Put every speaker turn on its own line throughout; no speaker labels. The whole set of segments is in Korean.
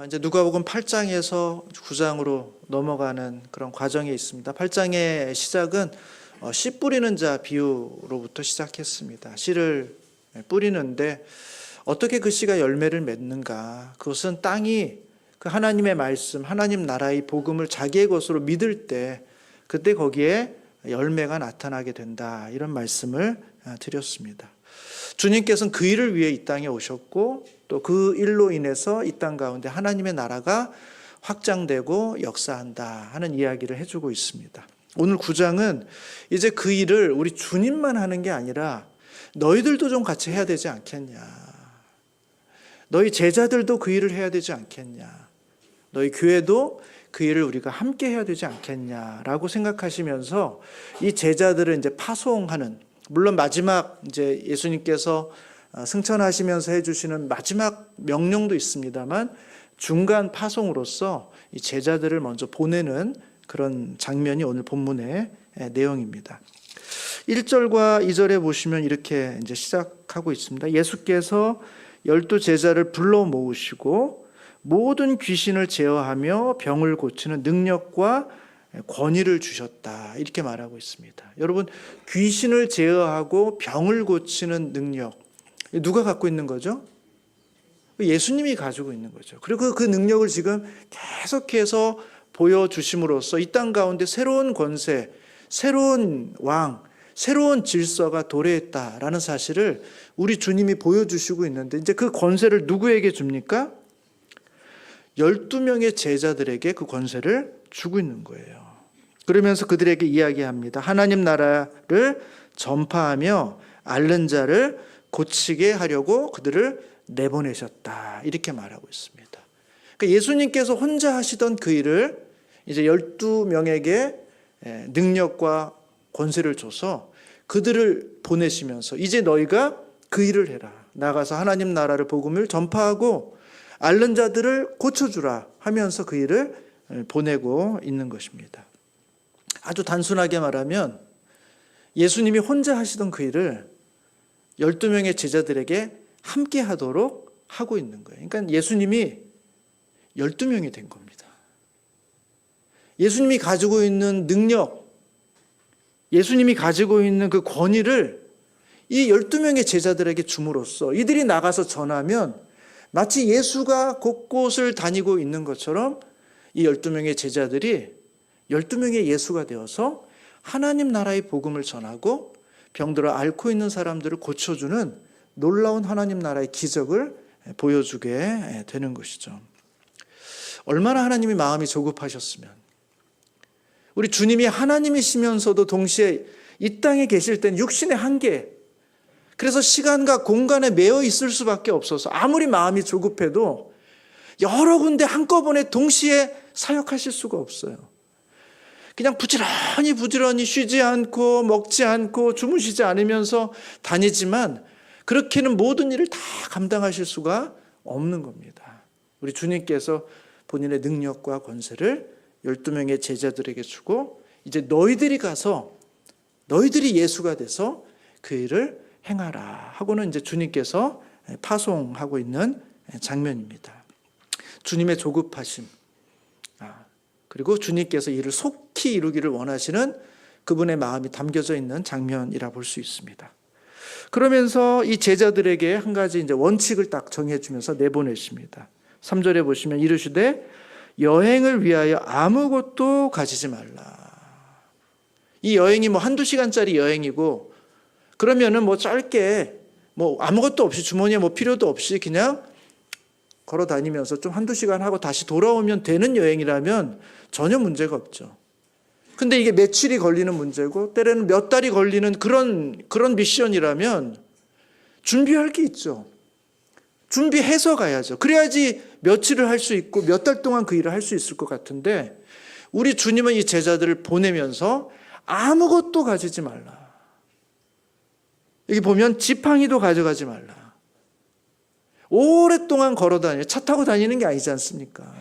이제 누가복음 8장에서 9장으로 넘어가는 그런 과정에 있습니다. 8장의 시작은 씨 뿌리는 자 비유로부터 시작했습니다. 씨를 뿌리는데 어떻게 그 씨가 열매를 맺는가? 그것은 땅이 그 하나님의 말씀, 하나님 나라의 복음을 자기의 것으로 믿을 때 그때 거기에 열매가 나타나게 된다. 이런 말씀을 드렸습니다. 주님께서는 그 일을 위해 이 땅에 오셨고 또 그 일로 인해서 이 땅 가운데 하나님의 나라가 확장되고 역사한다 하는 이야기를 해주고 있습니다. 오늘 9장은 이제 그 일을 우리 주님만 하는 게 아니라 너희들도 좀 같이 해야 되지 않겠냐. 너희 제자들도 그 일을 해야 되지 않겠냐. 너희 교회도 그 일을 우리가 함께 해야 되지 않겠냐라고 생각하시면서 이 제자들을 이제 파송하는, 물론 마지막 이제 예수님께서 승천하시면서 해주시는 마지막 명령도 있습니다만 중간 파송으로서 이 제자들을 먼저 보내는 그런 장면이 오늘 본문의 내용입니다. 1절과 2절에 보시면 이렇게 이제 시작하고 있습니다. 예수께서 12 제자를 불러 모으시고 모든 귀신을 제어하며 병을 고치는 능력과 권위를 주셨다. 이렇게 말하고 있습니다. 여러분, 귀신을 제어하고 병을 고치는 능력, 누가 갖고 있는 거죠? 예수님이 가지고 있는 거죠. 그리고 그 능력을 지금 계속해서 보여주심으로써 이 땅 가운데 새로운 권세, 새로운 왕, 새로운 질서가 도래했다라는 사실을 우리 주님이 보여주시고 있는데, 이제 그 권세를 누구에게 줍니까? 12명의 제자들에게 그 권세를 주고 있는 거예요. 그러면서 그들에게 이야기합니다. 하나님 나라를 전파하며 앓는 자를 고치게 하려고 그들을 내보내셨다. 이렇게 말하고 있습니다. 그러니까 예수님께서 혼자 하시던 그 일을 이제 12명에게 능력과 권세를 줘서 그들을 보내시면서 이제 너희가 그 일을 해라. 나가서 하나님 나라를 복음을 전파하고 앓는 자들을 고쳐주라 하면서 그 일을 보내고 있는 것입니다. 아주 단순하게 말하면 예수님이 혼자 하시던 그 일을 12명의 제자들에게 함께 하도록 하고 있는 거예요. 그러니까 예수님이 12명이 된 겁니다. 예수님이 가지고 있는 능력, 예수님이 가지고 있는 그 권위를 이 12명의 제자들에게 줌으로써 이들이 나가서 전하면 마치 예수가 곳곳을 다니고 있는 것처럼 이 12명의 제자들이 12명의 예수가 되어서 하나님 나라의 복음을 전하고 병들어 앓고 있는 사람들을 고쳐주는 놀라운 하나님 나라의 기적을 보여주게 되는 것이죠. 얼마나 하나님이 마음이 조급하셨으면, 우리 주님이 하나님이시면서도 동시에 이 땅에 계실 때는 육신의 한계, 그래서 시간과 공간에 매여 있을 수밖에 없어서 아무리 마음이 조급해도 여러 군데 한꺼번에 동시에 사역하실 수가 없어요. 그냥 부지런히 쉬지 않고 먹지 않고 주무시지 않으면서 다니지만 그렇게는 모든 일을 다 감당하실 수가 없는 겁니다. 우리 주님께서 본인의 능력과 권세를 12명의 제자들에게 주고 이제 너희들이 가서 너희들이 예수가 돼서 그 일을 행하라 하고는 이제 주님께서 파송하고 있는 장면입니다. 주님의 조급하심, 그리고 주님께서 이를 속히 이루기를 원하시는 그분의 마음이 담겨져 있는 장면이라 볼 수 있습니다. 그러면서 이 제자들에게 한 가지 이제 원칙을 딱 정해주면서 내보내십니다. 3절에 보시면 이르시되 여행을 위하여 아무것도 가지지 말라. 이 여행이 뭐 한두 시간짜리 여행이고 그러면은 뭐 짧게 뭐 아무것도 없이 주머니에 뭐 필요도 없이 그냥 걸어 다니면서 좀 한두 시간 하고 다시 돌아오면 되는 여행이라면 전혀 문제가 없죠. 근데 이게 며칠이 걸리는 문제고 때로는 몇 달이 걸리는 그런 미션이라면 준비할 게 있죠. 준비해서 가야죠. 그래야지 며칠을 할 수 있고 몇 달 동안 그 일을 할 수 있을 것 같은데 우리 주님은 이 제자들을 보내면서 아무것도 가지지 말라. 여기 보면 지팡이도 가져가지 말라. 오랫동안 걸어 다녀. 차 타고 다니는 게 아니지 않습니까?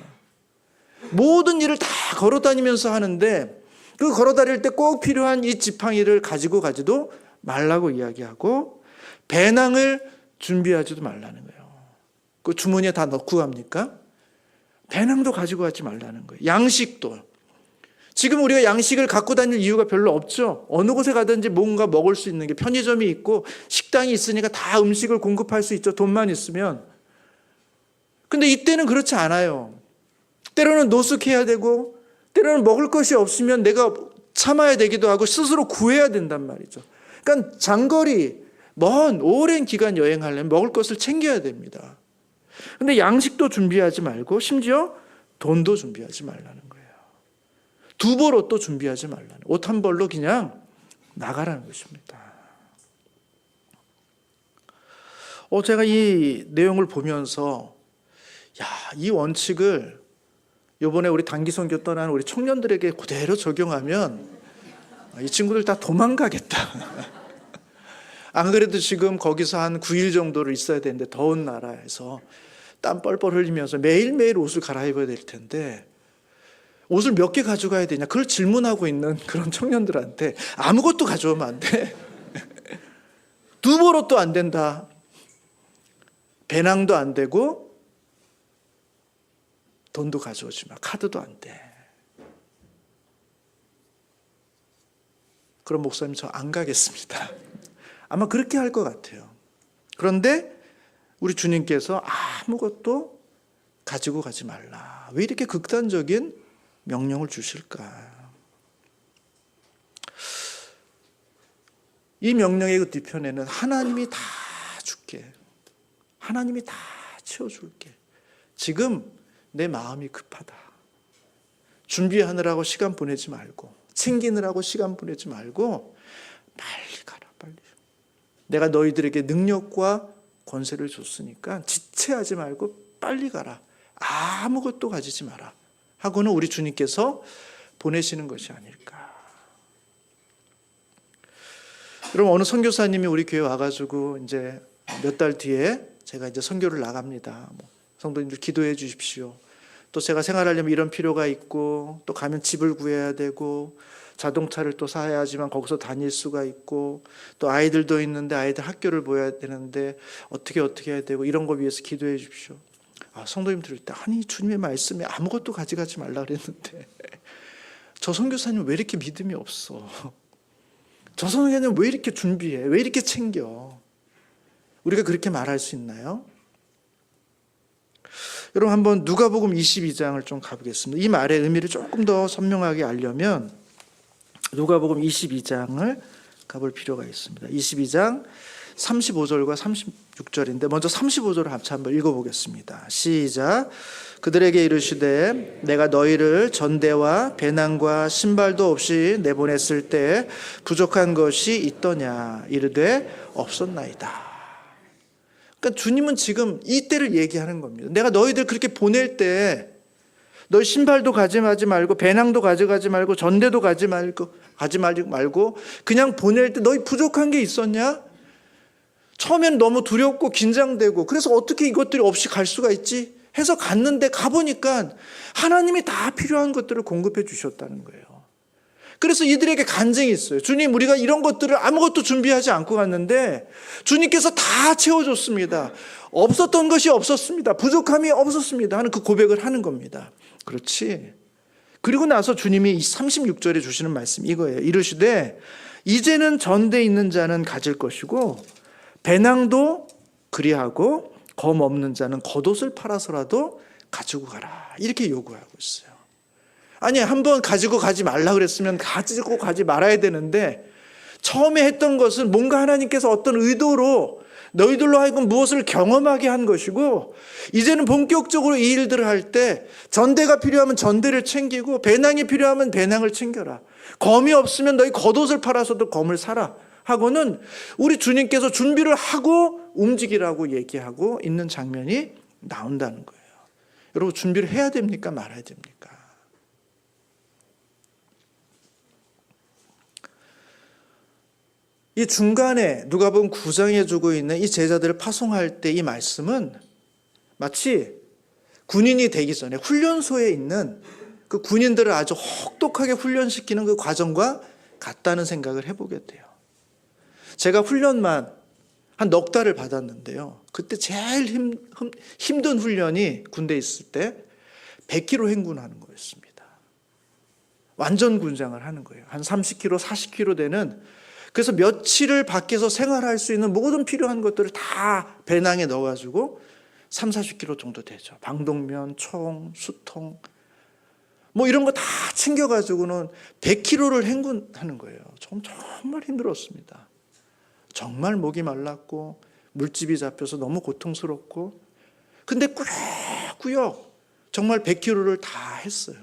모든 일을 다 걸어 다니면서 하는데 그 걸어 다닐 때 꼭 필요한 이 지팡이를 가지고 가지도 말라고 이야기하고 배낭을 준비하지도 말라는 거예요. 그 주머니에 다 넣고 갑니까? 배낭도 가지고 가지 말라는 거예요. 양식도. 지금 우리가 양식을 갖고 다닐 이유가 별로 없죠. 어느 곳에 가든지 뭔가 먹을 수 있는 게 편의점이 있고 식당이 있으니까 다 음식을 공급할 수 있죠. 돈만 있으면. 근데 이때는 그렇지 않아요. 때로는 노숙해야 되고 때로는 먹을 것이 없으면 내가 참아야 되기도 하고 스스로 구해야 된단 말이죠. 그러니까 장거리, 먼 오랜 기간 여행하려면 먹을 것을 챙겨야 됩니다. 근데 양식도 준비하지 말고 심지어 돈도 준비하지 말라는 거예요. 두 벌 옷도 준비하지 말라는, 옷 한 벌로 그냥 나가라는 것입니다. 제가 이 내용을 보면서 이 원칙을 이번에 우리 단기 선교 떠나는 우리 청년들에게 그대로 적용하면 이 친구들 다 도망가겠다. 안 그래도 지금 거기서 한 9일 정도를 있어야 되는데 더운 나라에서 땀 뻘뻘 흘리면서 매일매일 옷을 갈아입어야 될 텐데 옷을 몇 개 가져가야 되냐, 그걸 질문하고 있는 그런 청년들한테 아무것도 가져오면 안 돼. 두 벌 옷도 안 된다. 배낭도 안 되고 돈도 가져오지 마. 카드도 안 돼. 그럼 목사님 저 안 가겠습니다. 아마 그렇게 할 것 같아요. 그런데 우리 주님께서 아무것도 가지고 가지 말라. 왜 이렇게 극단적인 명령을 주실까? 이 명령의 그 뒤편에는 하나님이 다 줄게. 하나님이 다 채워줄게. 지금 내 마음이 급하다. 준비하느라고 시간 보내지 말고, 챙기느라고 시간 보내지 말고 빨리 가라, 빨리. 내가 너희들에게 능력과 권세를 줬으니까 지체하지 말고 빨리 가라. 아무것도 가지지 마라. 하고는 우리 주님께서 보내시는 것이 아닐까. 여러분, 어느 선교사님이 우리 교회 와가지고 이제 몇 달 뒤에 제가 이제 선교를 나갑니다. 성도님들 기도해 주십시오. 또 제가 생활하려면 이런 필요가 있고, 또 가면 집을 구해야 되고, 자동차를 또 사야 하지만 거기서 다닐 수가 있고, 또 아이들도 있는데 아이들 학교를 보여야 되는데 어떻게 해야 되고, 이런 거 위해서 기도해 주십시오. 성도님 들을 때, 아니 주님의 말씀에 아무것도 가져가지 말라 그랬는데 저 선교사님 왜 이렇게 믿음이 없어? 저 선교사님 왜 이렇게 준비해? 왜 이렇게 챙겨? 우리가 그렇게 말할 수 있나요? 여러분, 한번 누가복음 22장을 좀 가보겠습니다. 이 말의 의미를 조금 더 선명하게 알려면 누가복음 22장을 가볼 필요가 있습니다. 22장 35절과 36절인데 먼저 35절을 합쳐 한번 읽어보겠습니다. 시작. 그들에게 이르시되 내가 너희를 전대와 배낭과 신발도 없이 내보냈을 때 부족한 것이 있더냐? 이르되 없었나이다. 그러니까 주님은 지금 이 때를 얘기하는 겁니다. 내가 너희들 그렇게 보낼 때 너희 신발도 가져가지 말고 배낭도 가져가지 말고 전대도 가지 말고 그냥 보낼 때 너희 부족한 게 있었냐? 처음엔 너무 두렵고 긴장되고 그래서 어떻게 이것들이 없이 갈 수가 있지? 해서 갔는데 가보니까 하나님이 다 필요한 것들을 공급해 주셨다는 거예요. 그래서 이들에게 간증이 있어요. 주님, 우리가 이런 것들을 아무것도 준비하지 않고 갔는데 주님께서 다 채워줬습니다. 없었던 것이 없었습니다. 부족함이 없었습니다 하는 그 고백을 하는 겁니다. 그렇지. 그리고 나서 주님이 36절에 주시는 말씀이 이거예요. 이르시되 이제는 전대 있는 자는 가질 것이고 배낭도 그리하고 검 없는 자는 겉옷을 팔아서라도 가지고 가라. 이렇게 요구하고 있어요. 아니, 한번 가지고 가지 말라 그랬으면 가지고 가지 말아야 되는데 처음에 했던 것은 뭔가 하나님께서 어떤 의도로 너희들로 하여금 무엇을 경험하게 한 것이고 이제는 본격적으로 이 일들을 할 때 전대가 필요하면 전대를 챙기고 배낭이 필요하면 배낭을 챙겨라. 검이 없으면 너희 겉옷을 팔아서도 검을 사라. 하고는 우리 주님께서 준비를 하고 움직이라고 얘기하고 있는 장면이 나온다는 거예요. 여러분, 준비를 해야 됩니까? 말아야 됩니까? 이 중간에 누가복음 9장에 주고 있는 이 제자들을 파송할 때 이 말씀은 마치 군인이 되기 전에 훈련소에 있는 그 군인들을 아주 혹독하게 훈련시키는 그 과정과 같다는 생각을 해보게 돼요. 제가 훈련만 한 넉 달을 받았는데요. 그때 제일 힘든 훈련이 군대에 있을 때 100km 행군하는 거였습니다. 완전 군장을 하는 거예요. 한 30km, 40km 되는, 그래서 며칠을 밖에서 생활할 수 있는 모든 필요한 것들을 다 배낭에 넣어가지고 3, 40km 정도 되죠. 방독면, 총, 수통, 뭐 이런 거 다 챙겨가지고는 100km를 행군하는 거예요. 정말 힘들었습니다. 정말 목이 말랐고 물집이 잡혀서 너무 고통스럽고, 근데 꾸역꾸역 정말 100km를 다 했어요.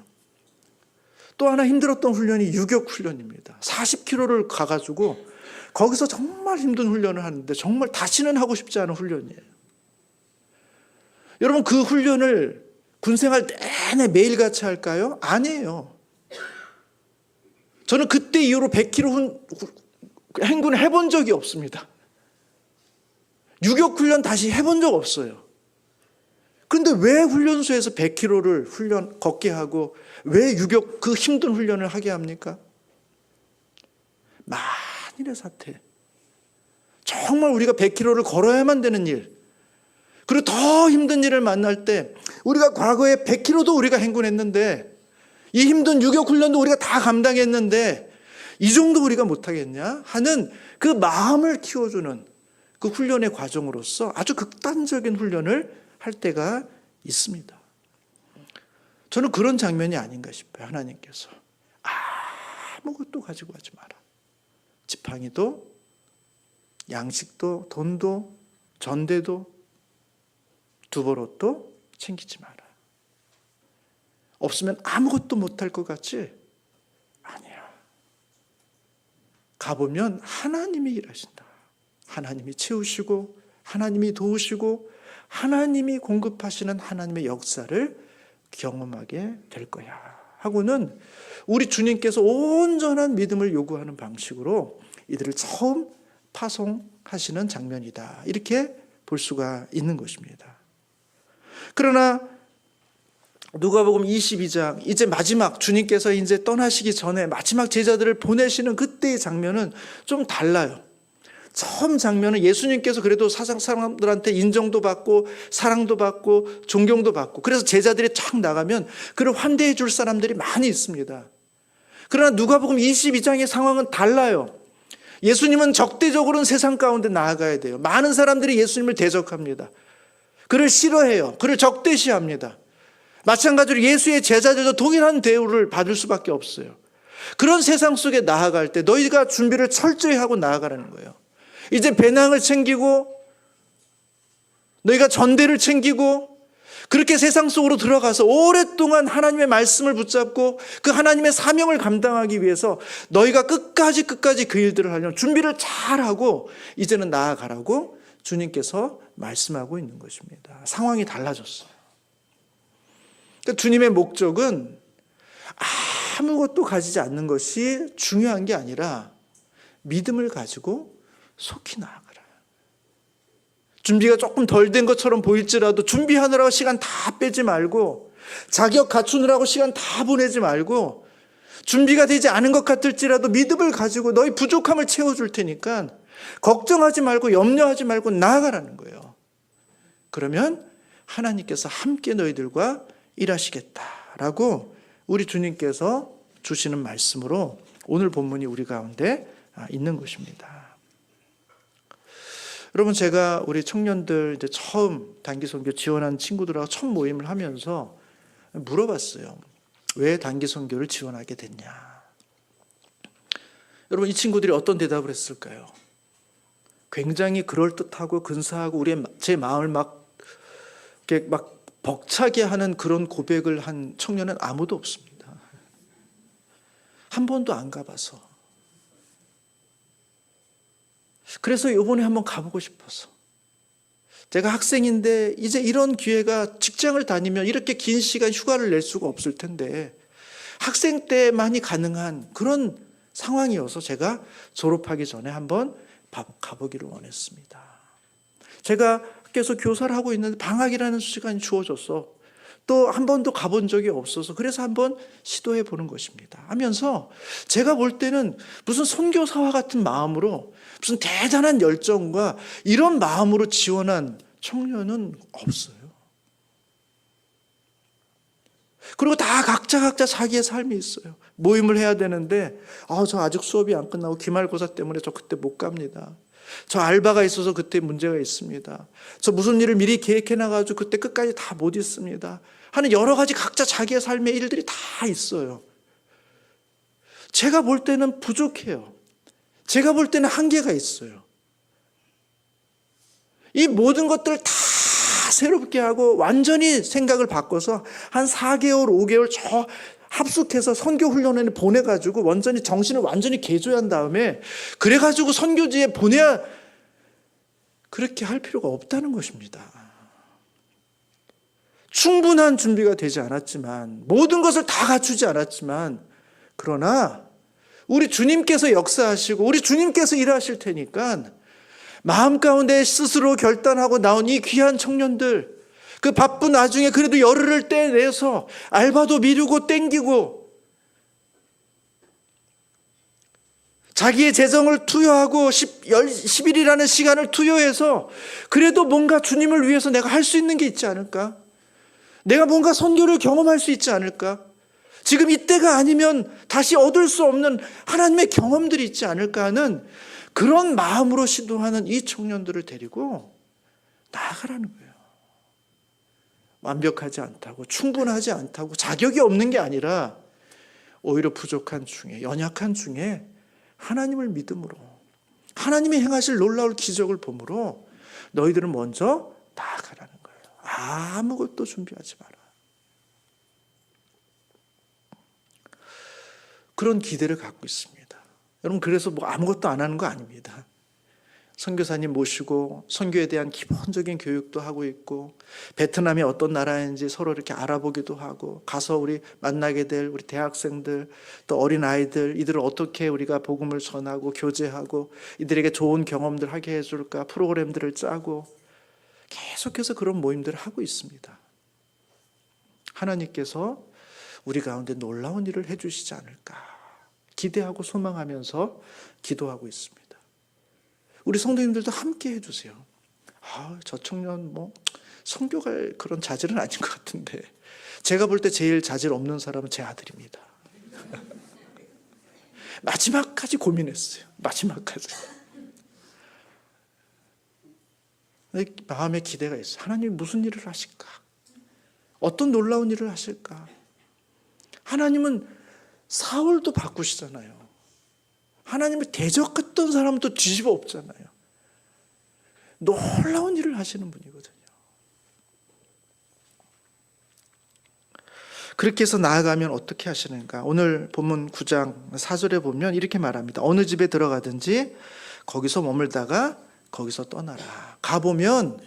또 하나 힘들었던 훈련이 유격 훈련입니다. 40km를 가가지고 거기서 정말 힘든 훈련을 하는데 정말 다시는 하고 싶지 않은 훈련이에요. 여러분, 그 훈련을 군생활 내내 매일같이 할까요? 아니에요. 저는 그때 이후로 100km 행군을 해본 적이 없습니다. 유격 훈련 다시 해본 적 없어요. 그런데 왜 훈련소에서 100km를 걷게 하고 왜 유격 그 힘든 훈련을 하게 합니까? 만일의 사태, 정말 우리가 100km를 걸어야만 되는 일, 그리고 더 힘든 일을 만날 때 우리가 과거에 100km도 우리가 행군했는데, 이 힘든 유격 훈련도 우리가 다 감당했는데 이 정도 우리가 못하겠냐 하는 그 마음을 키워주는 그 훈련의 과정으로서 아주 극단적인 훈련을 할 때가 있습니다. 저는 그런 장면이 아닌가 싶어요. 하나님께서 아무것도 가지고 가지 마라. 지팡이도 양식도 돈도 전대도 두버릇도 챙기지 마라. 없으면 아무것도 못할 것 같지? 아니야. 가보면 하나님이 일하신다. 하나님이 채우시고 하나님이 도우시고 하나님이 공급하시는 하나님의 역사를 경험하게 될 거야 하고는 우리 주님께서 온전한 믿음을 요구하는 방식으로 이들을 처음 파송하시는 장면이다. 이렇게 볼 수가 있는 것입니다. 그러나 누가복음 22장, 이제 마지막 주님께서 이제 떠나시기 전에 마지막 제자들을 보내시는 그때의 장면은 좀 달라요. 처음 장면은 예수님께서 그래도 사람들한테 인정도 받고 사랑도 받고 존경도 받고, 그래서 제자들이 쫙 나가면 그를 환대해 줄 사람들이 많이 있습니다. 그러나 누가복음 22장의 상황은 달라요. 예수님은 적대적으로는 세상 가운데 나아가야 돼요. 많은 사람들이 예수님을 대적합니다. 그를 싫어해요. 그를 적대시합니다. 마찬가지로 예수의 제자들도 동일한 대우를 받을 수밖에 없어요. 그런 세상 속에 나아갈 때 너희가 준비를 철저히 하고 나아가라는 거예요. 이제 배낭을 챙기고 너희가 전대를 챙기고 그렇게 세상 속으로 들어가서 오랫동안 하나님의 말씀을 붙잡고 그 하나님의 사명을 감당하기 위해서 너희가 끝까지 그 일들을 하려면 준비를 잘하고 이제는 나아가라고 주님께서 말씀하고 있는 것입니다. 상황이 달라졌어요. 그러니까 주님의 목적은 아무것도 가지지 않는 것이 중요한 게 아니라 믿음을 가지고 속히 나아가라. 준비가 조금 덜 된 것처럼 보일지라도 준비하느라고 시간 다 빼지 말고, 자격 갖추느라고 시간 다 보내지 말고, 준비가 되지 않은 것 같을지라도 믿음을 가지고 너희 부족함을 채워줄 테니까 걱정하지 말고 염려하지 말고 나아가라는 거예요. 그러면 하나님께서 함께 너희들과 일하시겠다라고 우리 주님께서 주시는 말씀으로 오늘 본문이 우리 가운데 있는 것입니다. 여러분, 제가 우리 청년들 이제 처음 단기 선교 지원한 친구들하고 첫 모임을 하면서 물어봤어요. 왜 단기 선교를 지원하게 됐냐? 여러분, 이 친구들이 어떤 대답을 했을까요? 굉장히 그럴듯하고 근사하고 제 마음을 막 벅차게 하는 그런 고백을 한 청년은 아무도 없습니다. 한 번도 안 가봐서. 그래서 이번에 한번 가보고 싶어서. 제가 학생인데 이제 이런 기회가, 직장을 다니면 이렇게 긴 시간 휴가를 낼 수가 없을 텐데 학생 때만이 가능한 그런 상황이어서 제가 졸업하기 전에 한번 가보기를 원했습니다. 제가 학교에서 교사를 하고 있는데 방학이라는 시간이 주어져서 또 한 번도 가본 적이 없어서 그래서 한번 시도해 보는 것입니다 하면서, 제가 볼 때는 무슨 선교사와 같은 마음으로 무슨 대단한 열정과 이런 마음으로 지원한 청년은 없어요. 그리고 다 각자 자기의 삶이 있어요. 모임을 해야 되는데 저 아직 수업이 안 끝나고 기말고사 때문에 저 그때 못 갑니다. 저 알바가 있어서 그때 문제가 있습니다. 저 무슨 일을 미리 계획해놔가지고 그때 끝까지 다 못 있습니다. 하는 여러 가지 각자 자기의 삶의 일들이 다 있어요. 제가 볼 때는 부족해요. 제가 볼 때는 한계가 있어요. 이 모든 것들을 다 새롭게 하고 완전히 생각을 바꿔서 한 4개월, 5개월 저 합숙해서 선교 훈련에 보내가지고 완전히 정신을 완전히 개조한 다음에 그래가지고 선교지에 보내야, 그렇게 할 필요가 없다는 것입니다. 충분한 준비가 되지 않았지만, 모든 것을 다 갖추지 않았지만, 그러나 우리 주님께서 역사하시고 우리 주님께서 일하실 테니까 마음 가운데 스스로 결단하고 나온 이 귀한 청년들, 그 바쁜 와중에 그래도 열흘을 떼내서 알바도 미루고 땡기고 자기의 재정을 투여하고 10일이라는 시간을 투여해서 그래도 뭔가 주님을 위해서 내가 할 수 있는 게 있지 않을까? 내가 뭔가 선교를 경험할 수 있지 않을까? 지금 이때가 아니면 다시 얻을 수 없는 하나님의 경험들이 있지 않을까 하는 그런 마음으로 시도하는 이 청년들을 데리고 나아가라는 거예요. 완벽하지 않다고, 충분하지 않다고, 자격이 없는 게 아니라 오히려 부족한 중에, 연약한 중에 하나님을 믿음으로, 하나님이 행하실 놀라울 기적을 보므로 너희들은 먼저 나아가라는 거예요. 아무것도 준비하지 마라. 그런 기대를 갖고 있습니다. 여러분, 그래서 뭐 아무것도 안 하는 거 아닙니다. 선교사님 모시고 선교에 대한 기본적인 교육도 하고 있고, 베트남이 어떤 나라인지 서로 이렇게 알아보기도 하고, 가서 우리 만나게 될 우리 대학생들, 또 어린아이들, 이들을 어떻게 우리가 복음을 전하고 교제하고 이들에게 좋은 경험들 하게 해줄까 프로그램들을 짜고 계속해서 그런 모임들을 하고 있습니다. 하나님께서 우리 가운데 놀라운 일을 해주시지 않을까 기대하고 소망하면서 기도하고 있습니다. 우리 성도님들도 함께 해주세요. 저 청년 선교 갈 그런 자질은 아닌 것 같은데, 제가 볼 때 제일 자질 없는 사람은 제 아들입니다. 마지막까지 고민했어요. 마지막까지. 마음에 기대가 있어요. 하나님 무슨 일을 하실까? 어떤 놀라운 일을 하실까? 하나님은 사울도 바꾸시잖아요. 하나님을 대적했던 사람도 뒤집어 엎잖아요. 놀라운 일을 하시는 분이거든요. 그렇게 해서 나아가면 어떻게 하시는가? 오늘 본문 9장 4절에 보면 이렇게 말합니다. 어느 집에 들어가든지 거기서 머물다가 거기서 떠나라. 가보면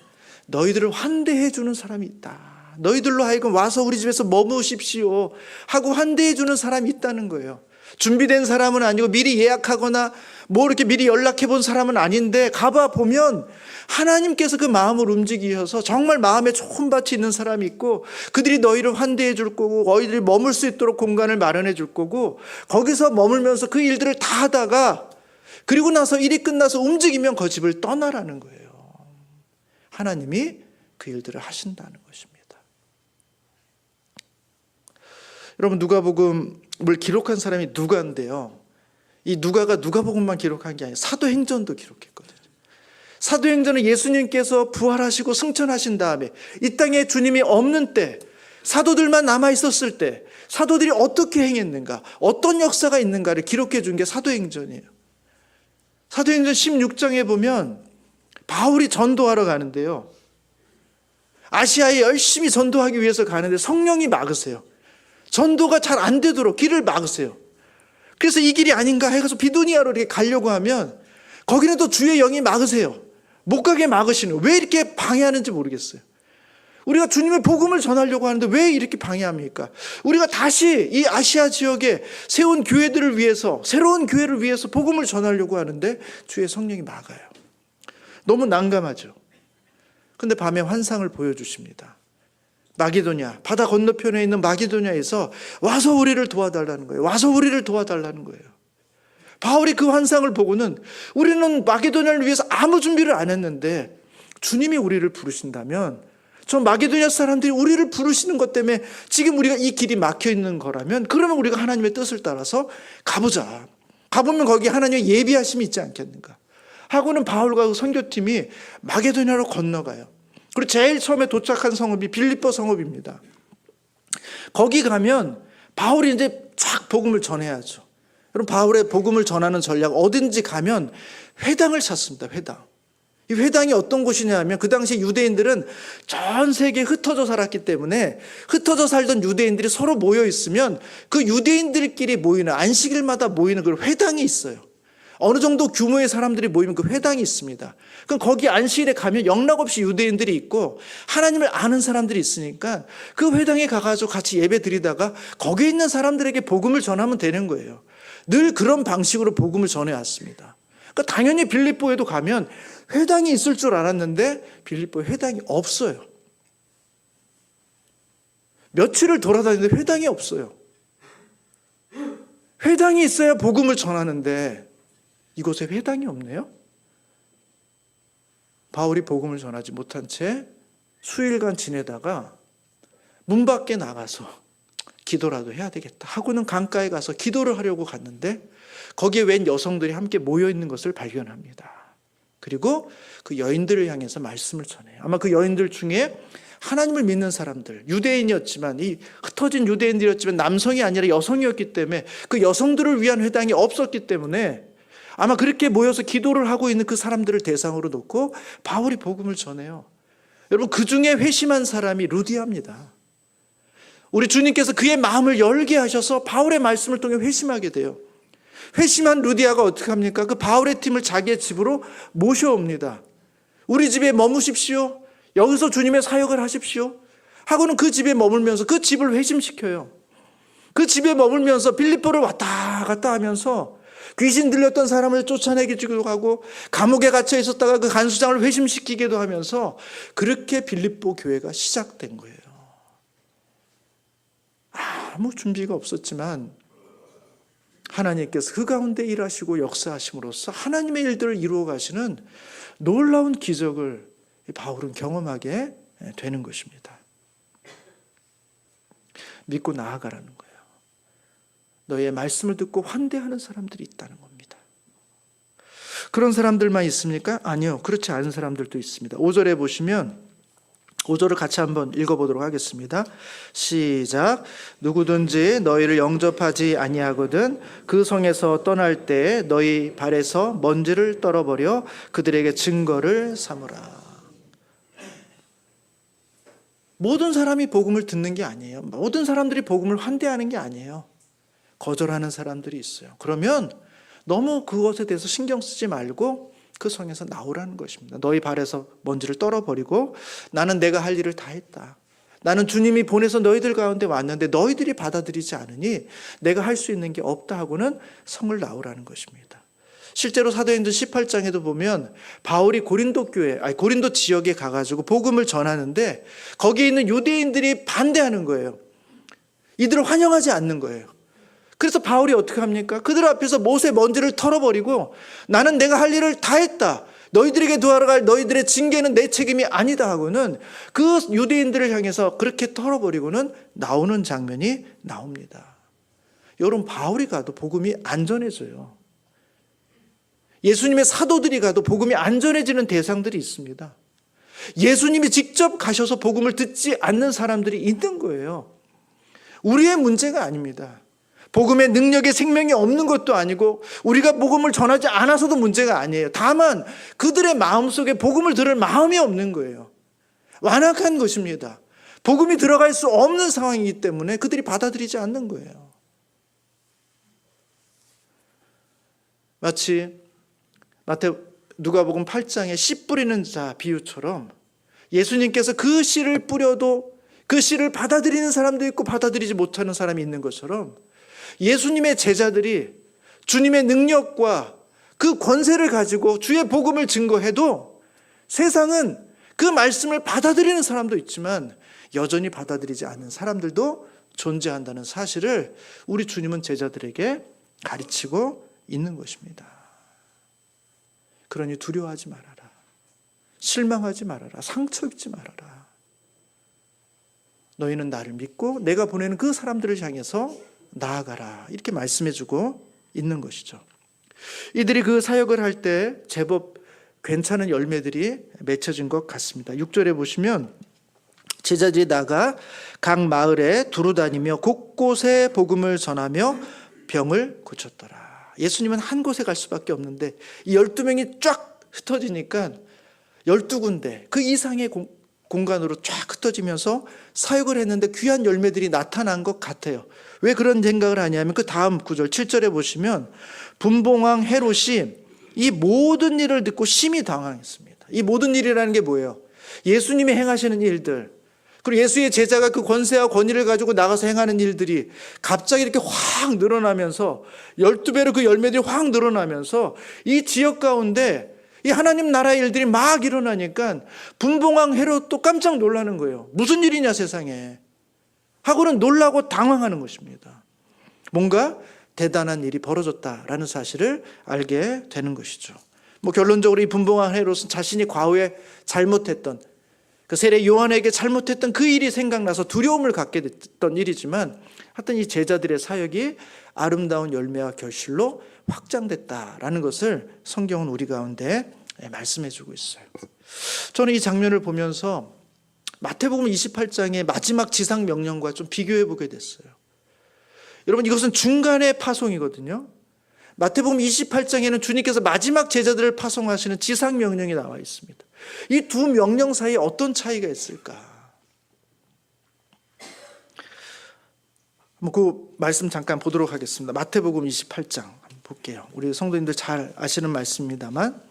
너희들을 환대해 주는 사람이 있다. 너희들로 하여금 와서 우리 집에서 머무십시오 하고 환대해 주는 사람이 있다는 거예요. 준비된 사람은 아니고 미리 예약하거나 이렇게 미리 연락해 본 사람은 아닌데, 가봐 보면 하나님께서 그 마음을 움직이셔서 정말 마음에 좋은 밭이 있는 사람이 있고, 그들이 너희를 환대해 줄 거고, 너희들이 머물 수 있도록 공간을 마련해 줄 거고, 거기서 머물면서 그 일들을 다 하다가 그리고 나서 일이 끝나서 움직이면 그 집을 떠나라는 거예요. 하나님이 그 일들을 하신다는 것입니다. 여러분, 누가복음을 기록한 사람이 누가인데요, 이 누가가 누가복음만 기록한 게 아니라 사도행전도 기록했거든요. 사도행전은 예수님께서 부활하시고 승천하신 다음에 이 땅에 주님이 없는 때, 사도들만 남아 있었을 때 사도들이 어떻게 행했는가, 어떤 역사가 있는가를 기록해 준 게 사도행전이에요. 사도행전 16장에 보면 바울이 전도하러 가는데요, 아시아에 열심히 전도하기 위해서 가는데 성령이 막으세요. 전도가 잘 안 되도록 길을 막으세요. 그래서 이 길이 아닌가 해서 비두니아로 이렇게 가려고 하면 거기는 또 주의 영이 막으세요. 못 가게 막으시는, 왜 이렇게 방해하는지 모르겠어요. 우리가 주님의 복음을 전하려고 하는데 왜 이렇게 방해합니까? 우리가 다시 이 아시아 지역에 세운 교회들을 위해서, 새로운 교회를 위해서 복음을 전하려고 하는데 주의 성령이 막아요. 너무 난감하죠. 근데 밤에 환상을 보여주십니다. 마게도냐, 바다 건너편에 있는 마게도냐에서 와서 우리를 도와달라는 거예요. 와서 우리를 도와달라는 거예요. 바울이 그 환상을 보고는 우리는 마게도냐를 위해서 아무 준비를 안 했는데 주님이 우리를 부르신다면 저 마게도냐 사람들이 우리를 부르시는 것 때문에 지금 우리가 이 길이 막혀 있는 거라면 그러면 우리가 하나님의 뜻을 따라서 가보자. 가보면 거기 하나님의 예비하심이 있지 않겠는가 하고는 바울과 그 선교팀이 마게도냐로 건너가요. 그리고 제일 처음에 도착한 성읍이 빌립보 성읍입니다. 거기 가면 바울이 이제 쫙 복음을 전해야죠. 여러분, 바울의 복음을 전하는 전략, 어딘지 가면 회당을 찾습니다. 회당. 이 회당이 어떤 곳이냐면 그 당시 유대인들은 전 세계에 흩어져 살았기 때문에 흩어져 살던 유대인들이 서로 모여 있으면 그 유대인들끼리 모이는, 안식일마다 모이는 그 회당이 있어요. 어느 정도 규모의 사람들이 모이면 그 회당이 있습니다. 그럼 거기 안식일에 가면 영락없이 유대인들이 있고 하나님을 아는 사람들이 있으니까 그 회당에 가가지고 같이 예배 드리다가 거기에 있는 사람들에게 복음을 전하면 되는 거예요. 늘 그런 방식으로 복음을 전해왔습니다. 그러니까 당연히 빌립보에도 가면 회당이 있을 줄 알았는데 빌립보에 회당이 없어요. 며칠을 돌아다니는데 회당이 없어요. 회당이 있어야 복음을 전하는데 이곳에 회당이 없네요. 바울이 복음을 전하지 못한 채 수일간 지내다가 문 밖에 나가서 기도라도 해야 되겠다 하고는 강가에 가서 기도를 하려고 갔는데 거기에 웬 여성들이 함께 모여 있는 것을 발견합니다. 그리고 그 여인들을 향해서 말씀을 전해요. 아마 그 여인들 중에 하나님을 믿는 사람들, 유대인이었지만, 이 흩어진 유대인들이었지만 남성이 아니라 여성이었기 때문에 그 여성들을 위한 회당이 없었기 때문에 아마 그렇게 모여서 기도를 하고 있는 그 사람들을 대상으로 놓고 바울이 복음을 전해요. 여러분, 그 중에 회심한 사람이 루디아입니다. 우리 주님께서 그의 마음을 열게 하셔서 바울의 말씀을 통해 회심하게 돼요. 회심한 루디아가 어떻게 합니까? 그 바울의 팀을 자기의 집으로 모셔옵니다. 우리 집에 머무십시오. 여기서 주님의 사역을 하십시오. 하고는 그 집에 머물면서 그 집을 회심시켜요. 그 집에 머물면서 빌립보를 왔다 갔다 하면서 귀신 들렸던 사람을 쫓아내기도 하고 감옥에 갇혀 있었다가 그 간수장을 회심시키기도 하면서 그렇게 빌립보 교회가 시작된 거예요. 아무 준비가 없었지만 하나님께서 그 가운데 일하시고 역사하심으로써 하나님의 일들을 이루어 가시는 놀라운 기적을 바울은 경험하게 되는 것입니다. 믿고 나아가라는 거예요. 너의 말씀을 듣고 환대하는 사람들이 있다는 겁니다. 그런 사람들만 있습니까? 아니요. 그렇지 않은 사람들도 있습니다. 5절에 보시면 5절을 같이 한번 읽어보도록 하겠습니다. 시작. 누구든지 너희를 영접하지 아니하거든 그 성에서 떠날 때 너희 발에서 먼지를 떨어버려 그들에게 증거를 삼으라. 모든 사람이 복음을 듣는 게 아니에요. 모든 사람들이 복음을 환대하는 게 아니에요. 거절하는 사람들이 있어요. 그러면 너무 그것에 대해서 신경 쓰지 말고 그 성에서 나오라는 것입니다. 너희 발에서 먼지를 떨어버리고 나는 내가 할 일을 다 했다. 나는 주님이 보내서 너희들 가운데 왔는데 너희들이 받아들이지 않으니 내가 할 수 있는 게 없다 하고는 성을 나오라는 것입니다. 실제로 사도행전 18장에도 보면 바울이 고린도 지역에 가가지고 복음을 전하는데 거기에 있는 유대인들이 반대하는 거예요. 이들을 환영하지 않는 거예요. 그래서 바울이 어떻게 합니까? 그들 앞에서 못의 먼지를 털어버리고 나는 내가 할 일을 다 했다. 너희들에게 도와갈 너희들의 징계는 내 책임이 아니다 하고는 그 유대인들을 향해서 그렇게 털어버리고는 나오는 장면이 나옵니다. 여러분, 바울이 가도 복음이 안전해져요. 예수님의 사도들이 가도 복음이 안전해지는 대상들이 있습니다. 예수님이 직접 가셔서 복음을 듣지 않는 사람들이 있는 거예요. 우리의 문제가 아닙니다. 복음의 능력에 생명이 없는 것도 아니고 우리가 복음을 전하지 않아서도 문제가 아니에요. 다만 그들의 마음속에 복음을 들을 마음이 없는 거예요. 완악한 것입니다. 복음이 들어갈 수 없는 상황이기 때문에 그들이 받아들이지 않는 거예요. 마치 누가복음 8장의 씨 뿌리는 자 비유처럼 예수님께서 그 씨를 뿌려도 그 씨를 받아들이는 사람도 있고 받아들이지 못하는 사람이 있는 것처럼 예수님의 제자들이 주님의 능력과 그 권세를 가지고 주의 복음을 증거해도 세상은 그 말씀을 받아들이는 사람도 있지만 여전히 받아들이지 않는 사람들도 존재한다는 사실을 우리 주님은 제자들에게 가르치고 있는 것입니다. 그러니 두려워하지 말아라. 실망하지 말아라. 상처 입지 말아라. 너희는 나를 믿고 내가 보내는 그 사람들을 향해서 나아가라. 이렇게 말씀해주고 있는 것이죠. 이들이 그 사역을 할 때 제법 괜찮은 열매들이 맺혀진 것 같습니다. 6절에 보시면 제자들이 나가 각 마을에 두루다니며 곳곳에 복음을 전하며 병을 고쳤더라. 예수님은 한 곳에 갈 수밖에 없는데 이 12명이 쫙 흩어지니까 12군데 그 이상의 공간으로 쫙 흩어지면서 사역을 했는데 귀한 열매들이 나타난 것 같아요. 왜 그런 생각을 하냐면 그 다음 구절 7절에 보시면 분봉왕 헤롯이 이 모든 일을 듣고 심히 당황했습니다. 이 모든 일이라는 게 뭐예요? 예수님이 행하시는 일들, 그리고 예수의 제자가 그 권세와 권위를 가지고 나가서 행하는 일들이 갑자기 이렇게 확 늘어나면서 12배로 그 열매들이 확 늘어나면서 이 지역 가운데 이 하나님 나라의 일들이 막 일어나니까 분봉왕 헤롯도 깜짝 놀라는 거예요. 무슨 일이냐 세상에 하고는 놀라고 당황하는 것입니다. 뭔가 대단한 일이 벌어졌다라는 사실을 알게 되는 것이죠. 결론적으로 이 분봉왕 헤롯은 자신이 과거에 잘못했던 그 세례 요한에게 잘못했던 그 일이 생각나서 두려움을 갖게 됐던 일이지만 하여튼 이 제자들의 사역이 아름다운 열매와 결실로 확장됐다라는 것을 성경은 우리 가운데 말씀해 주고 있어요. 저는 이 장면을 보면서 마태복음 28장의 마지막 지상 명령과 좀 비교해 보게 됐어요. 여러분 이것은 중간의 파송이거든요. 마태복음 28장에는 주님께서 마지막 제자들을 파송하시는 지상 명령이 나와 있습니다. 이 두 명령 사이에 어떤 차이가 있을까? 그 말씀 잠깐 보도록 하겠습니다. 마태복음 28장 한번 볼게요. 우리 성도님들 잘 아시는 말씀입니다만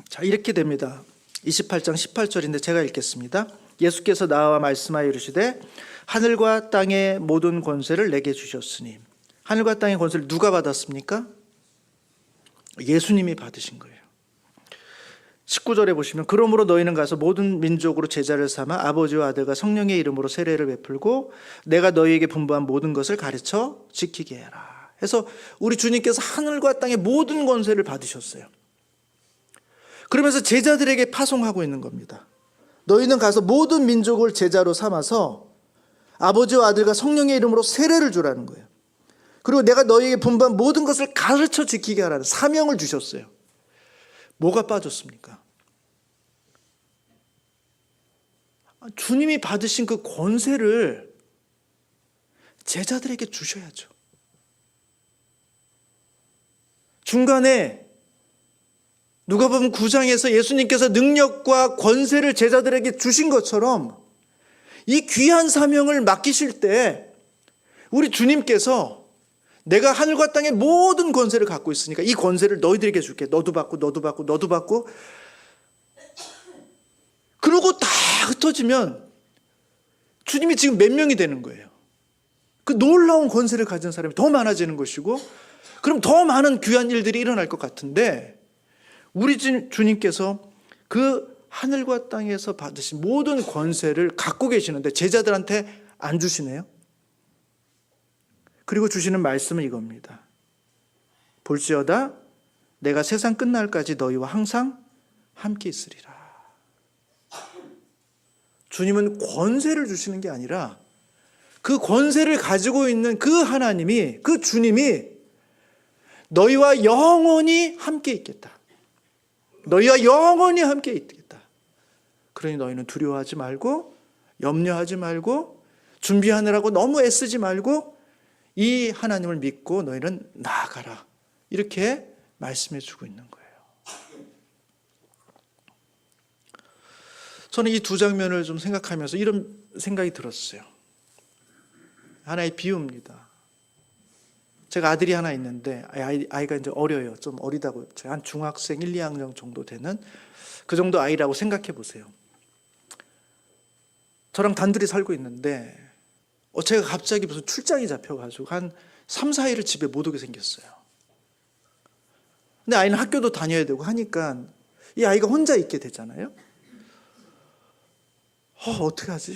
자, 이렇게 됩니다. 28장 18절인데 제가 읽겠습니다. 예수께서 나와 말씀하여 이르시되 하늘과 땅의 모든 권세를 내게 주셨으니. 하늘과 땅의 권세를 누가 받았습니까? 예수님이 받으신 거예요. 19절에 보시면 그러므로 너희는 가서 모든 민족으로 제자를 삼아 아버지와 아들과 성령의 이름으로 세례를 베풀고 내가 너희에게 분부한 모든 것을 가르쳐 지키게 해라. 해서 우리 주님께서 하늘과 땅의 모든 권세를 받으셨어요. 그러면서 제자들에게 파송하고 있는 겁니다. 너희는 가서 모든 민족을 제자로 삼아서 아버지와 아들과 성령의 이름으로 세례를 주라는 거예요. 그리고 내가 너희에게 분부한 모든 것을 가르쳐 지키게 하라는 사명을 주셨어요. 뭐가 빠졌습니까? 주님이 받으신 그 권세를 제자들에게 주셔야죠. 중간에 누가복음 9장에서 예수님께서 능력과 권세를 제자들에게 주신 것처럼 이 귀한 사명을 맡기실 때 우리 주님께서 내가 하늘과 땅의 모든 권세를 갖고 있으니까 이 권세를 너희들에게 줄게. 너도 받고 너도 받고 너도 받고. 그러고 다 흩어지면 주님이 지금 몇 명이 되는 거예요. 그 놀라운 권세를 가진 사람이 더 많아지는 것이고 그럼 더 많은 귀한 일들이 일어날 것 같은데 우리 주님께서 그 하늘과 땅에서 받으신 모든 권세를 갖고 계시는데 제자들한테 안 주시네요. 그리고 주시는 말씀은 이겁니다. 볼지어다 내가 세상 끝날까지 너희와 항상 함께 있으리라. 주님은 권세를 주시는 게 아니라 그 권세를 가지고 있는 그 하나님이, 그 주님이 너희와 영원히 함께 있겠다. 너희와 영원히 함께 있겠다. 그러니 너희는 두려워하지 말고 염려하지 말고 준비하느라고 너무 애쓰지 말고 이 하나님을 믿고 너희는 나아가라. 이렇게 말씀해 주고 있는 거예요. 저는 이 두 장면을 좀 생각하면서 이런 생각이 들었어요. 하나의 비유입니다. 제가 아들이 하나 있는데 아이가 이제 어려요. 좀 어리다고. 한 중학생 1, 2학년 정도 되는 그 정도 아이라고 생각해 보세요. 저랑 단둘이 살고 있는데 제가 갑자기 무슨 출장이 잡혀가지고 한 3, 4일을 집에 못 오게 생겼어요. 근데 아이는 학교도 다녀야 되고 하니까 이 아이가 혼자 있게 되잖아요. 어떻게 하지?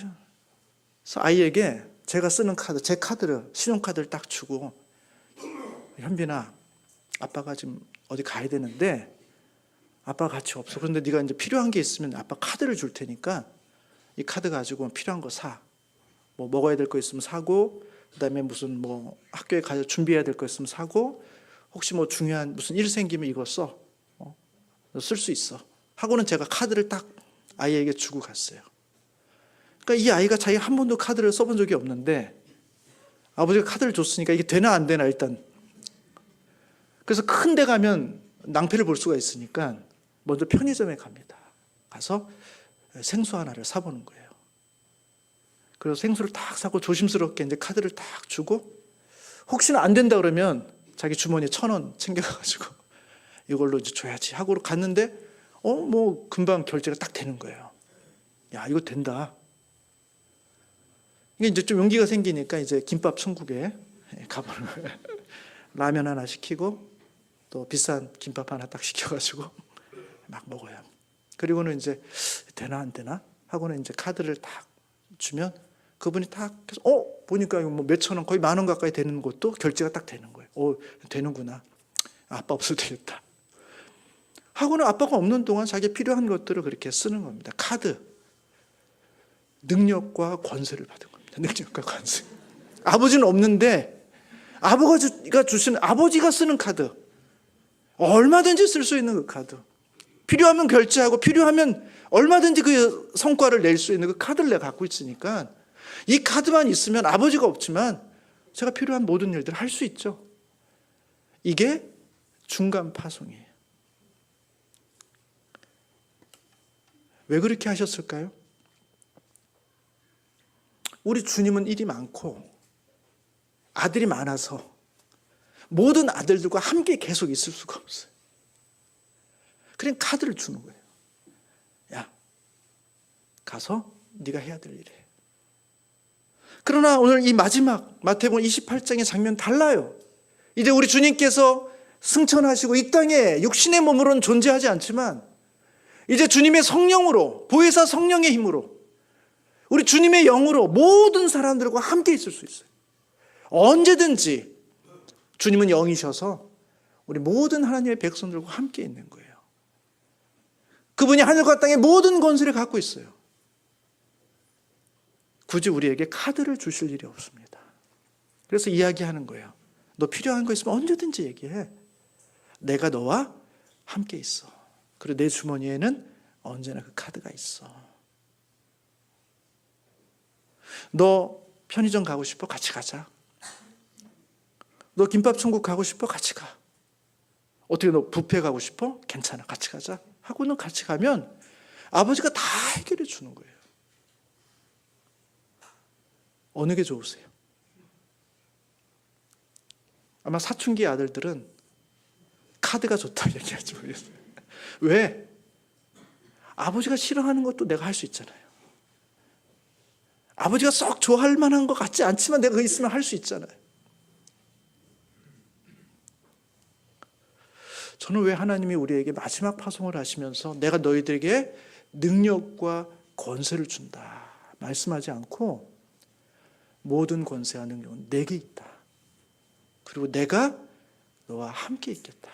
그래서 아이에게 제가 쓰는 카드, 제 카드를, 신용카드를 딱 주고 현빈아, 아빠가 지금 어디 가야 되는데 아빠가 같이 없어. 그런데 네가 이제 필요한 게 있으면 아빠 카드를 줄 테니까 이 카드 가지고 필요한 거 사. 뭐 먹어야 될 거 있으면 사고, 그다음에 무슨 뭐 학교에 가서 준비해야 될 거 있으면 사고, 혹시 뭐 중요한 무슨 일 생기면 이거 써. 쓸 수 있어. 하고는 제가 카드를 딱 아이에게 주고 갔어요. 그러니까 이 아이가 자기가 한 번도 카드를 써본 적이 없는데 아버지가 카드를 줬으니까 이게 되나 안 되나 일단. 그래서 큰 데 가면 낭패를 볼 수가 있으니까 먼저 편의점에 갑니다. 가서 생수 하나를 사보는 거예요. 그래서 생수를 딱 사고 조심스럽게 이제 카드를 딱 주고 혹시나 안 된다 그러면 자기 주머니에 1,000원 챙겨가지고 이걸로 이제 줘야지 하고 갔는데 뭐 금방 결제가 딱 되는 거예요. 야, 이거 된다. 이게 이제 좀 용기가 생기니까 이제 김밥 천국에 가보는 거예요. 라면 하나 시키고 또 비싼 김밥 하나 딱 시켜가지고 막 먹어요. 그리고는 이제 되나 안 되나 하고는 이제 카드를 딱 주면 그분이 딱 해서 보니까 이거 뭐 몇천 원 거의 10,000원 가까이 되는 것도 결제가 딱 되는 거예요. 되는구나. 아빠 없어도 되겠다. 하고는 아빠가 없는 동안 자기 필요한 것들을 그렇게 쓰는 겁니다. 카드. 능력과 권세를 받은 겁니다. 능력과 권세. 아버지는 없는데 아버지가 주시는, 아버지가 쓰는 카드. 얼마든지 쓸 수 있는 그 카드. 필요하면 결제하고 필요하면 얼마든지 그 성과를 낼 수 있는 그 카드를 내가 갖고 있으니까 이 카드만 있으면 아버지가 없지만 제가 필요한 모든 일들을 할 수 있죠. 이게 중간 파송이에요. 왜 그렇게 하셨을까요? 우리 주님은 일이 많고 아들이 많아서 모든 아들들과 함께 계속 있을 수가 없어요. 그냥 카드를 주는 거예요. 야, 가서 네가 해야 될 일을 해. 그러나 오늘 이 마지막 마태복음 28장의 장면 달라요. 이제 우리 주님께서 승천하시고 이 땅에 육신의 몸으로는 존재하지 않지만 이제 주님의 성령으로, 보혜사 성령의 힘으로 우리 주님의 영으로 모든 사람들과 함께 있을 수 있어요. 언제든지 주님은 영이셔서 우리 모든 하나님의 백성들과 함께 있는 거예요. 그분이 하늘과 땅의 모든 권세를 갖고 있어요. 굳이 우리에게 카드를 주실 일이 없습니다. 그래서 이야기하는 거예요. 너 필요한 거 있으면 언제든지 얘기해. 내가 너와 함께 있어. 그리고 내 주머니에는 언제나 그 카드가 있어. 너 편의점 가고 싶어? 같이 가자. 너 김밥 천국 가고 싶어? 같이 가. 어떻게 너 뷔페 가고 싶어? 괜찮아. 같이 가자. 하고는 같이 가면 아버지가 다 해결해 주는 거예요. 어느 게 좋으세요? 아마 사춘기 아들들은 카드가 좋다고 얘기할지 모르겠어요. 왜? 아버지가 싫어하는 것도 내가 할 수 있잖아요. 아버지가 썩 좋아할 만한 것 같지 않지만 내가 그 있으면 할 수 있잖아요. 저는 왜 하나님이 우리에게 마지막 파송을 하시면서 내가 너희들에게 능력과 권세를 준다 말씀하지 않고 모든 권세와 능력은 내게 있다. 그리고 내가 너와 함께 있겠다.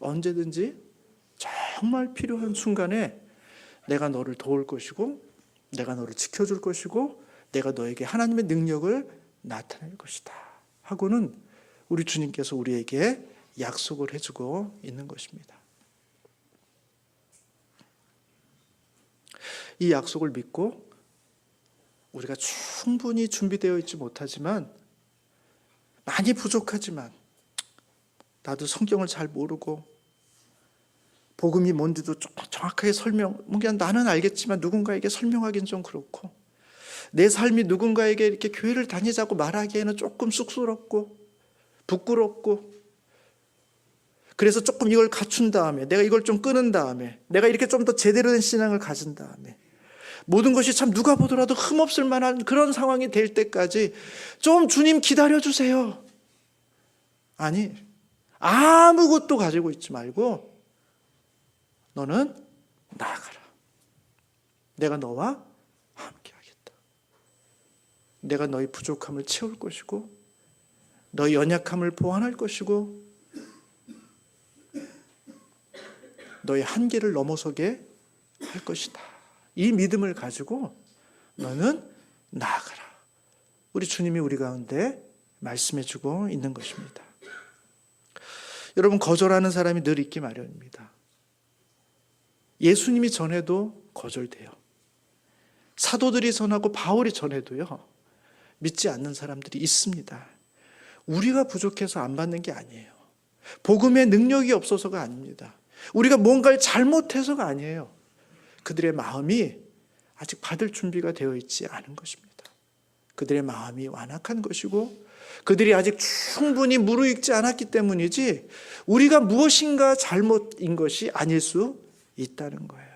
언제든지 정말 필요한 순간에 내가 너를 도울 것이고 내가 너를 지켜줄 것이고 내가 너에게 하나님의 능력을 나타낼 것이다 하고는 우리 주님께서 우리에게 약속을 해주고 있는 것입니다. 이 약속을 믿고 우리가 충분히 준비되어 있지 못하지만 많이 부족하지만 나도 성경을 잘 모르고 복음이 뭔지도 정확하게 그냥 나는 알겠지만 누군가에게 설명하기는 좀 그렇고 내 삶이 누군가에게 이렇게 교회를 다니자고 말하기에는 조금 쑥스럽고 부끄럽고 그래서 조금 이걸 갖춘 다음에 내가 이걸 좀 끄는 다음에 내가 이렇게 좀 더 제대로 된 신앙을 가진 다음에 모든 것이 참 누가 보더라도 흠없을 만한 그런 상황이 될 때까지 좀 주님 기다려주세요. 아니, 아무것도 가지고 있지 말고 너는 나아가라. 내가 너와 함께 하겠다. 내가 너희 부족함을 채울 것이고 너의 연약함을 보완할 것이고 너의 한계를 넘어서게 할 것이다. 이 믿음을 가지고 너는 나아가라. 우리 주님이 우리 가운데 말씀해주고 있는 것입니다. 여러분, 거절하는 사람이 늘 있기 마련입니다. 예수님이 전해도 거절돼요. 사도들이 전하고 바울이 전해도요, 믿지 않는 사람들이 있습니다. 우리가 부족해서 안 받는 게 아니에요. 복음의 능력이 없어서가 아닙니다. 우리가 뭔가를 잘못해서가 아니에요. 그들의 마음이 아직 받을 준비가 되어 있지 않은 것입니다. 그들의 마음이 완악한 것이고 그들이 아직 충분히 무르익지 않았기 때문이지 우리가 무엇인가 잘못인 것이 아닐 수 있다는 거예요.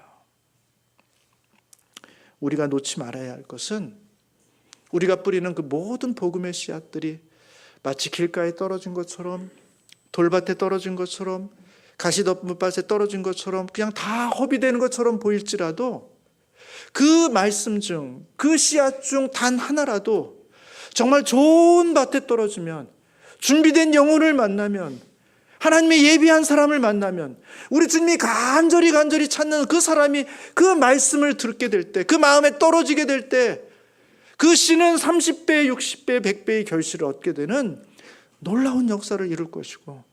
우리가 놓지 말아야 할 것은 우리가 뿌리는 그 모든 복음의 씨앗들이 마치 길가에 떨어진 것처럼, 돌밭에 떨어진 것처럼, 가시덤불밭에 떨어진 것처럼 그냥 다 허비되는 것처럼 보일지라도 그 말씀 중, 그 씨앗 중 단 하나라도 정말 좋은 밭에 떨어지면, 준비된 영혼을 만나면, 하나님의 예비한 사람을 만나면, 우리 주님이 간절히 찾는 그 사람이 그 말씀을 듣게 될 때, 그 마음에 떨어지게 될 때, 그 씨는 30배, 60배, 100배의 결실을 얻게 되는 놀라운 역사를 이룰 것이고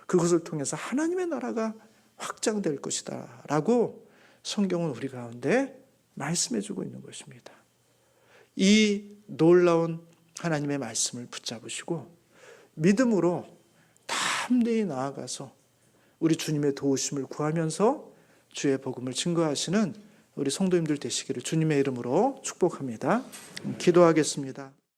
그것을 통해서 하나님의 나라가 확장될 것이다 라고 성경은 우리 가운데 말씀해주고 있는 것입니다. 이 놀라운 하나님의 말씀을 붙잡으시고 믿음으로 담대히 나아가서 우리 주님의 도우심을 구하면서 주의 복음을 증거하시는 우리 성도님들 되시기를 주님의 이름으로 축복합니다. 기도하겠습니다.